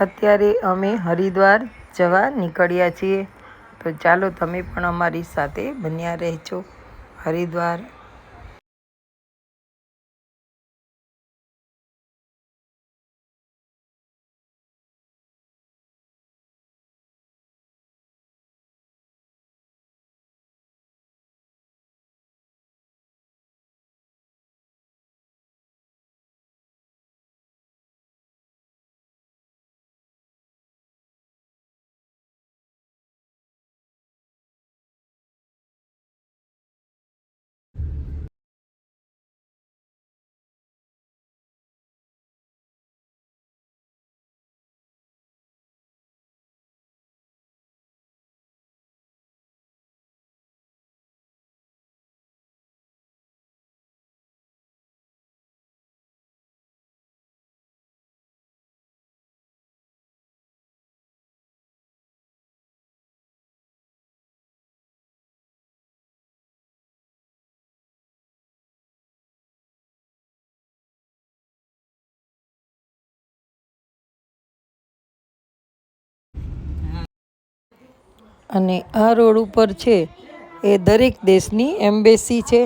અત્યારે અમે હરિદ્વાર જવા નીકળ્યા છીએ, તો ચાલો તમે પણ અમારી સાથે બન્યા રહેજો. હરિદ્વાર અને આ રોડ ઉપર છે એ દરેક દેશની એમ્બેસી છે.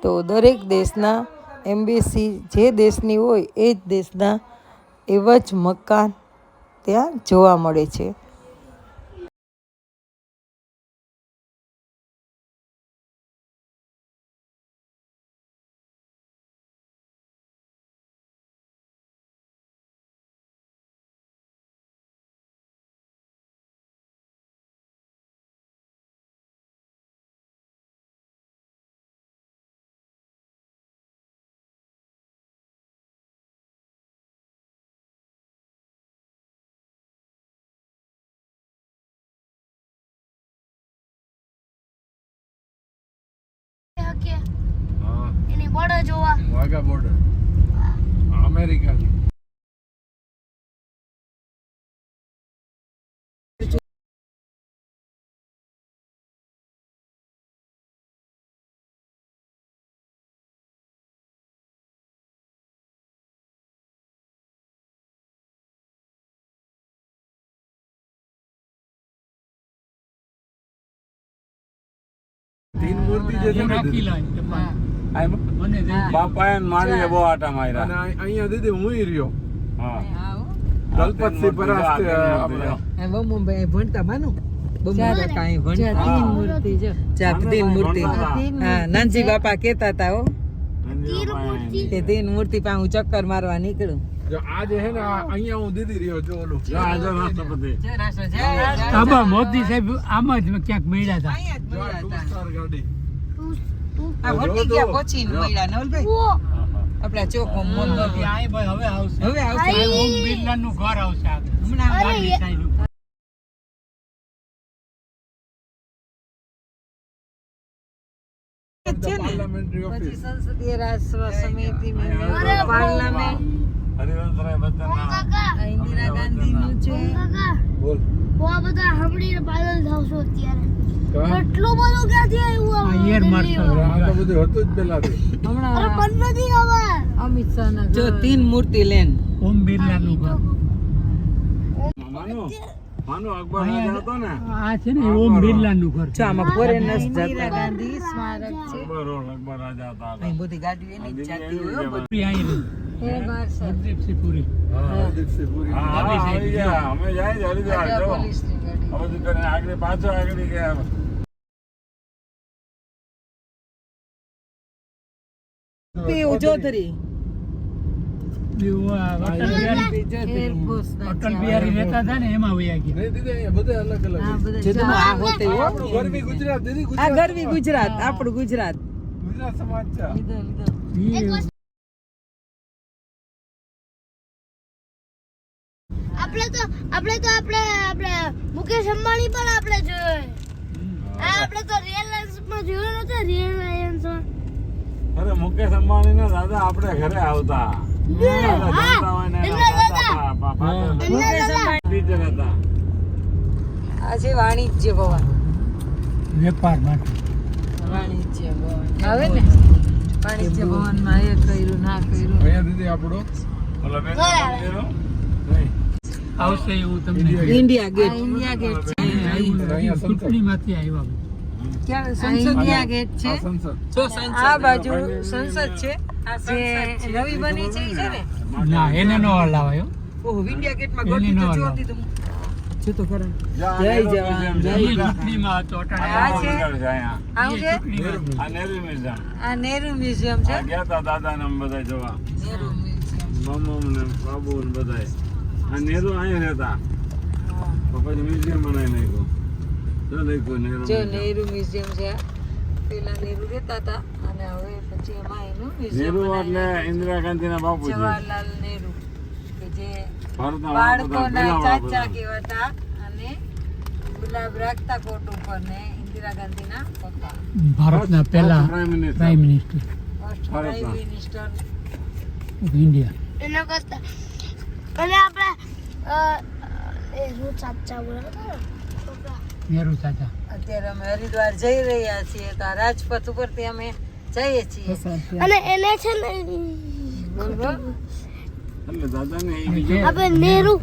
તો દરેક દેશના એમ્બેસી જે દેશની હોય એ જ દેશના એવા જ મકાન ત્યાં જોવા મળે છે. એની બોર્ડર જોવા વાઘા બોર્ડર અમેરિકાની. तीन मूर्ति जैसे बापा मारी बो आटा मारा अहिया दीदी હું રહ્યો. હા ગલપતથી પરાસ્તે આપણે બહુ મુંબઈ ભણતા માનું બહુ કાઈ ભણતા તીન મૂર્તિ છે. તીન મૂર્તિ હા નાનજી બાપા કહેતા હતા હો તે તીન મૂર્તિ પાસે હું ચક્કર મારવા નીકળું. જો આજ હે ને અહીંયા હું દીદી રહ્યો જો ઓલું જો આજે રાષ્ટ્રપતિ આબા મોદી સાહેબ આમ જ ક્યાંક મળ્યા હતા. જો આ ટુ સ્ટાર ગાડી આ વટી ગયા પહોંચી મળ્યા નવલભાઈ આપણા ચોક મોલ હવે આવશે હવે આવશે ઓમ બિરલા નું ઘર આવશે હમણાં ગાડી સાઈડ પાર્લામેન્ટરી ઓફિસ સંસદીય રાષ્ટ્ર સમિતિ પાર્લામેન્ટ હરિવંશરાય બચ્ચન ઇન્દિરા ગાંધી નું છે. બોલ બહુ બધા હમણાં પાગલ થાવશો અત્યારે. એટલું બધું ક્યાંથી આવ્યું આ એર માર્શલ આ તો બધું હતું જ પહેલાથી. અરે પણ નથી ખબર. અમિત શાહ ના જો તીન મૂર્તિ લેન ઓમ બિરલા નું ઘર માનો અકબર રાજા હતો ને આ છે ને ઓમ બિરલા નું ઘર જો આમાં ફોરેનર્સ ઇન્દિરા ગાંધી સ્મારક છે. અકબર રાજા હતા. અહીં બધી ગાડીઓ એની જ જાતી હોય હો બધી. પૂરી એ માર્શલ હરદીપસિંહ પુરી હા હરદીપસિંહ પુરી. હા આવી ગયા અમે જાય હરિદ્વાર જો પોલીસની ગાડી હવે તો તને આગળ પાછો આગળ ગયા. પીયુ ચૌધરી અટલ બિહારી રહેતા હતા ને એમાં વયા ગયા. નહીં દીદી અહીંયા બધે અલગ અલગ છે. આ હોતે હો આપણું ગરવી ગુજરાત દીદી આ ગુજરાત ગરવી ગુજરાત આપણું ગુજરાત ગુજરાત સમાજ છે. આપણે મુકેશ અંબાણી પણ આપણે જોયો. આપણે તો રિલાયન્સ માં જોયો નતો. રિલાયન્સ માં અરે મુકેશ અંબાણી ના દાદા આપણે ઘરે આવતા. આજે વાણિજ્ય ભવન વેપાર માટે વાણિજ્ય ભવન આવે ને વાણિજ્ય ભવન માં એ કર્યું ના કર્યું. અહીંયા દીદી આપણો બોલો બેન ઘર આવે. મંદિરો? નહીં આવશે એવું તમને ઇન્ડિયા ગેટ ઇન્ડિયા ગેટ છે અહીંયા સંસદ. ચૂંટણીમાંથી આવ્યા ક્યાં સંસદીય ગેટ છે આ સંસદ. આ બાજુ સંસદ છે જે નવી બની છે ઈ છે ને ના એને નો હલાવાયો ઓહો ઇન્ડિયા ગેટમાં એની ગોઠવી નો તો જો હલાવાયો. દીધું જો તો ખરા જય જવાન, જય ચૂંટણીમાં હતો આ છે અહીંયા આવું છે ચૂંટણીમાં આ નેहरू મ્યુઝિયમ આ નહેરુ મ્યુઝિયમ છે આ ગયા તા દાદા ને બધા જોવા નહેરુ મ્યુઝિયમ મમ્મ ને બાબુ ને બધાય આ નેहरू અહીંયા રહેતા તો પછી મ્યુઝિયમ બનાવી નાખ્યું જો નાખ્યું નેहरू જો museum. નહેરુ મ્યુઝિયમ છે પેલા નહેરુ રહેતા હતા અને હવે પછી એમાં એનું મ્યુઝિયમ નેहरू એટલે ઇન્દિરા ગાંધી ના બાપુજી જવાહરલાલ નહેરુ કે જે ભારતના બાળકોના વડાપ્રધાન ચાચા પહેલા કહેવાતા અને ગુલાબ રાખતા કોટ ઉપર ને ઇન્દિરા ગાંધીના પપ્પા ભારતના પહેલા prime minister prime minister first ભારતના. પ્રાઇમ મિનિસ્ટર ઓફ ઇન્ડિયા એના કરતા અને આપણે એ હું ચાચા બોલાવતા ને છોકરા નહેરુ ચાચા અત્યારે અમે હરિદ્વાર જઈ રહ્યા છીએ તો આ રાજપથ ઉપરથી અમે જઈએ છીએ અને એને છે ને બોલ બોલ. એટલે દાદા ને આપણે નહેરુ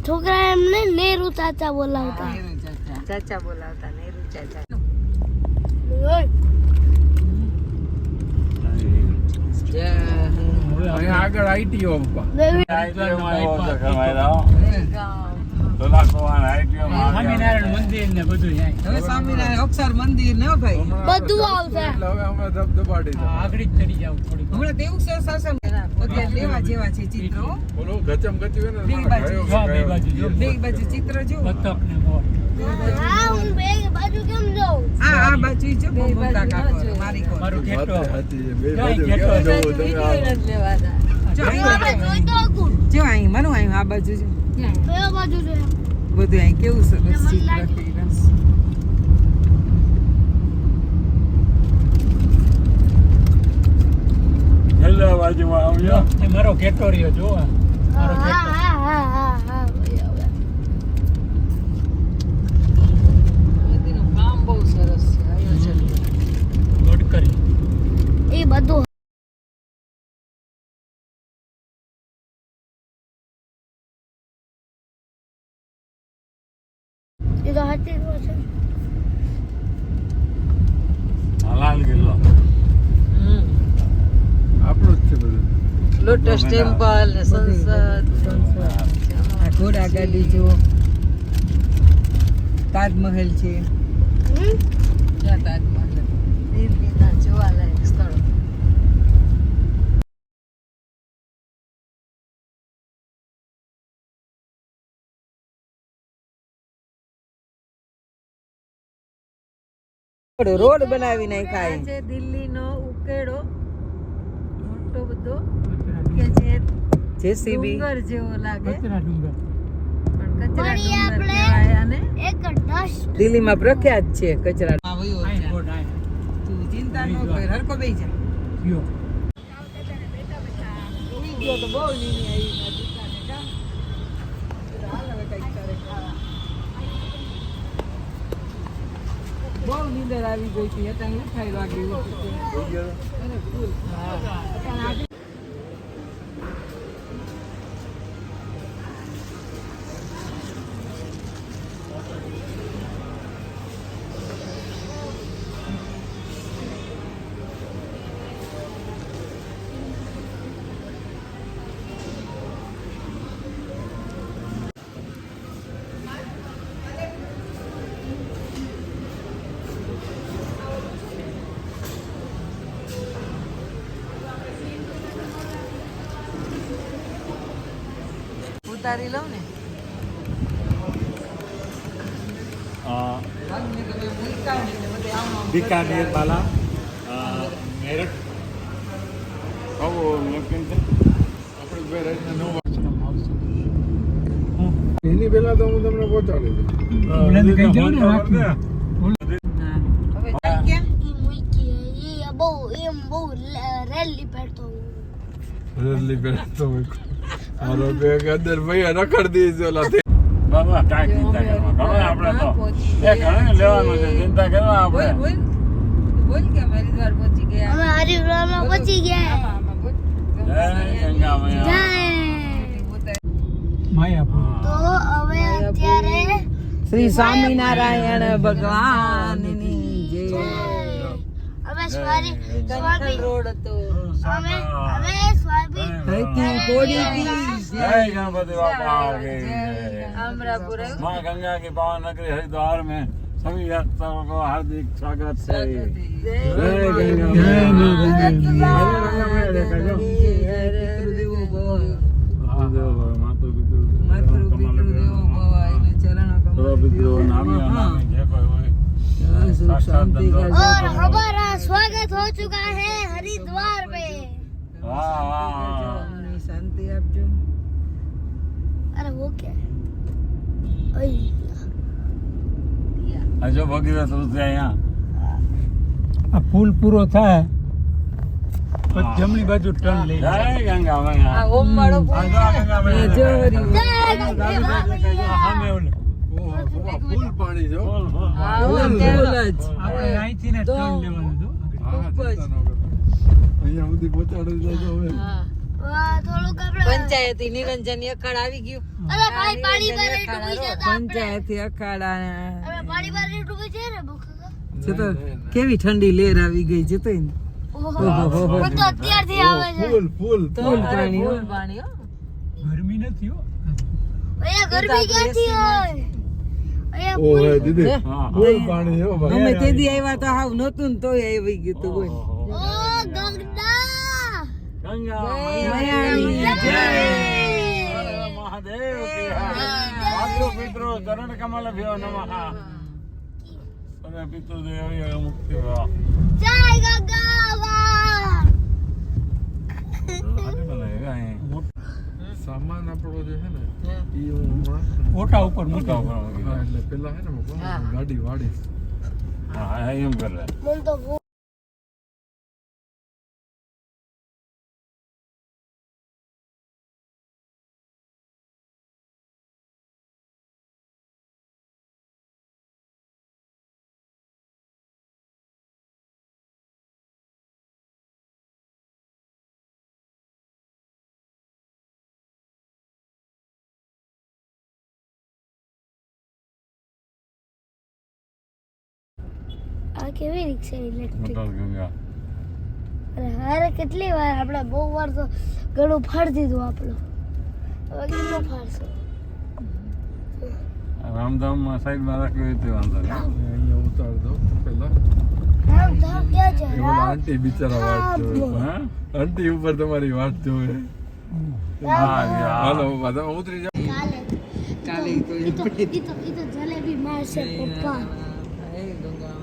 છોકરા એમને નહેરુ ચાચા બોલાવતા નહેરુ ચાચા ચાચા બોલાવતા નહેરુ ચાચા ઓય, જય અહીંયા આગળ આઈટીઓ પપ્પા. નવી સ્વામિનારાયણ મંદિર ને બધું જાય હવે સ્વામિનારાયણ અક્ષર મંદિર ને હો ભાઈ બધું આવશે એટલે હવે હમણાં ધબધબાટી છે. આગળ જ ચડી જાવ થોડીક હમણાં તેવું છે સાસમ પગે લેવા જેવા છે ચિત્રો ઓલું ગચમ ગચ્યું હોય ને બે બાજુ. ગયો જો બે ગયો. બાજુ જો બે બાજુ ચિત્ર જો બતક ને મોર હા હું બે બાજુ કેમ જાઉં આ બાજુ જો બે બાજુ કાકો મારી કોર મારું ઘેટો હાથી છે, બે જાય બાજુ ઘેટો. કેવા જવું તમે વિડિયો આ? નથી લેવાતા જો આપણે જોઈ તો શકું જો અહીં મનો અહીં આ બાજુ જો કયો બાજુ જોયા બધું અહીં કેવું સરસ મને ચિત્ર લાગે. કર્યું. છેલ્લા બાજુમાં આવજો એ મારો ઘેટો રહ્યો જો આ. મારો હા ઘેટો હા હા હા હા બરાબર. નદીનું કામ બહુ સરસ છે આયોજન ગડકરી એ બધું એ તો હાથી જ છે લાલ કિલ્લો આપણું જ છે બધું. લોટસ ટેમ્પલ ને સંસદ આ ઘોડા ગાડી જો તાજમહેલ છે ક્યાં તાજમહેલ દિલ્હીના જોવાલાયક સ્થળો રોડ બનાવી નાખ્યા છે દિલ્હીનો ઉકેડો મોટો બધો કે જે જેસીબી ડુંગર જેવો લાગે કચરા ડુંગર પણ કચરા પણ ઈ ડુંગર આપણે- કહેવાય અને એક ડસ્ટ દિલ્હીમાં પ્રખ્યાત છે કચરા આય ગોડ આય તું ચિંતા ન કર હરકો બેહી જા ગયો ઉઈ ગયો તો બહુ નીની આવી ના દુકાને કા હાલ હવે કઈક કરે ખાવા બહુ નીંદર આવી ગઈ હતી અત્યારે ઉઠાઈ વાગી ઉઠી અરે ફૂલ હા અત્યારે આજે ઉતારી લઉં ને હાલ મેં તમે મૂક્યા ને એટલે બધે આમ આમ બીકાનેર બાલા મેરઠ આવો નક્કી છે આપણે બે રાતના 9 વાગે. એની પહેલા તો હું તમને પહોંચાડી દઉં. ઓલાને કહી દો ને હા. રાખી હવે ચાલ ક્યાં ઈ મૂકી ઈ બહુ એમ બહુ રેલી પડતો રેલી પહેલા તો મારો બેગ અંદર ભાઈ રખડ દે છે ઓલા તે. બાબા કાંઈ ચિંતા કરવા ઘણો આપણે તો એ ઘણું લેવાનું છે ચિંતા કરવા બોલ આપણે બોલ બોલ કે અમે હરિદ્વાર પહોંચી ગયા અમે હરિદ્વારમાં પહોંચી ગયા આમાં આમાં બોલ જય ગંગા મૈયા જય માયાપુર તો શ્રી સ્વામિનારાયણ ભગવાનની જય. અમે સ્વામી રોડ હતો અમે સ્વામી ધરતી કોડી કી जय गणपति बापा की जय। अमरापुर माँ गंगा की पावन नगरी हरिद्वार में सभी यात्रियों को हार्दिक स्वागत है। जय गंगा और हमारा स्वागत हो चुका है हरिद्वार में शांति आपजो. अरे वो क्या है ओए जो भगीरथ ऋषि અહીંયા આ પુલ પૂરો થાય પછી જમણી બાજુ ટર્ન લઈ જય ગંગા મૈયા આ ઓમ વાળો આ જો ગંગા મૈયા જો હરી. સામે ઓલે ફૂલ પાણી છે હો. બોલ, બોલ, બોલ. આ ઓમ કેવલ જ. આપણે અહીંથી ને ટર્ન લેવાનું હતું. હા, ચિંતા ન કરો. અહીંયા સુધી પહોંચાડી દેજો હવે. વાહ થોડુંક આપણે પંચાયતી નિરંજન અખાડ આવી ગયું. અરે ભાઈ પાણી ભરે ડૂબી જતા આપણે પંચાયતી અખાડા અરે પાણી ભરે ડૂબી જાય ને ભૂખ જતો કેવી ઠંડી લહેર આવી ગઈ જતો ને. ઓહો પણ તો અત્યારથી આવે છે ફૂલ ફૂલ ફૂલ પાણી હો. ગરમી નથી હો. અહીંયા ગરમી ક્યાંથી હોય અહીંયા ઓ હે દીદી હા. ફૂલ પાણી હો ભાઈ. અમે તેદી આવ્યા તો હાવ નહોતું ને તોય આવી ગયું તું બોલ. ઓ ગંગા ગંગા મૈયાની જય. મહાદેવ की मातृ पितृ चरण कमल भ्यो नमः सर्व पितृ देव मुक्ति भव જય ગંગા વાહ आदि बनाएगा ये સામાન આપણો જે છે ને ઈ હું હમણાં ઓટા ઉપર मोटा મૂકી ऊपर હા, એટલે પેલા હે ને હું ગાડી વાડીશ. हां एम कर ले મન તો ભૂખ આ કેવી રિક્ષા ઇલેક્ટ્રિક मोटर गंगा અરે હારે કેટલી વાર આપણે બહુ વાર તો ગળું ફાડી દીધું આપણું હવે કેટલો ફાડશો रामधाम साइड में रखी हुई थी अंदर અહીંયા ઉતાર દો પેલા રામ ધામ ક્યાં છે એ ઓલા આંટી બિચારા વાટ જોવે हां આંટી ઉપર તમારી વાટ જોવે हां यार હાલો બધા ઉતરી જાઓ કાલે કાલે તો ઈ તો જલેબી મારશે પપ્પા એ ગંગા